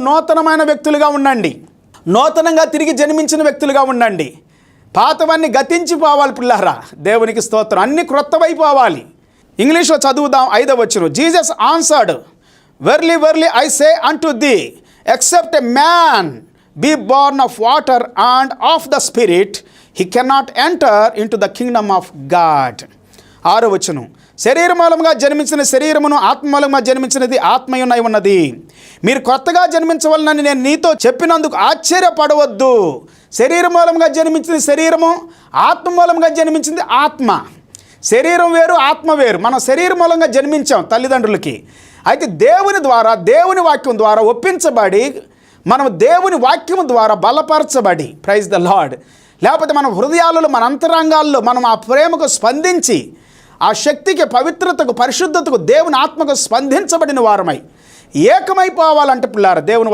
నూతనమైన వ్యక్తులుగా ఉండండి. నూతనంగా తిరిగి జన్మించిన వ్యక్తులుగా ఉండండి. పాతవన్నీ గతించిపోవాలి పిల్లారా. దేవునికి స్తోత్రం. అన్ని క్రొత్తవైపోవాలి. ఇంగ్లీష్లో చదువుదాం. 5వ వచనం. Jesus answered, వెర్లీ వెర్లీ I say unto the, except a man be born of water and of the Spirit, he cannot enter into the kingdom of God. 6వ వచనం. శరీర మూలంగా జన్మించిన శరీరమును, ఆత్మ మూలంగా జన్మించినది ఆత్మయునై ఉన్నది. మీరు కొత్తగా జన్మించవలనని నేను నీతో చెప్పినందుకు ఆశ్చర్యపడవద్దు. శరీర మూలంగా జన్మించిన శరీరము, ఆత్మ మూలంగా జన్మించింది ఆత్మ. శరీరం వేరు, ఆత్మ వేరు. మనం శరీర మూలంగా జన్మించాం తల్లిదండ్రులకి. అయితే దేవుని ద్వారా, దేవుని వాక్యం ద్వారా ఒప్పించబడి, మనం దేవుని వాక్యం ద్వారా బలపరచబడి, ప్రైజ్ ద లార్డ్, లేకపోతే మన హృదయాలలో, మన అంతరంగాల్లో మనం ఆ ప్రేమకు స్పందించి, ఆ శక్తికి, పవిత్రతకు, పరిశుద్ధతకు, దేవుని ఆత్మకు స్పందించబడిన వారమై ఏకమైపోవాలంటే పిల్లారా దేవుని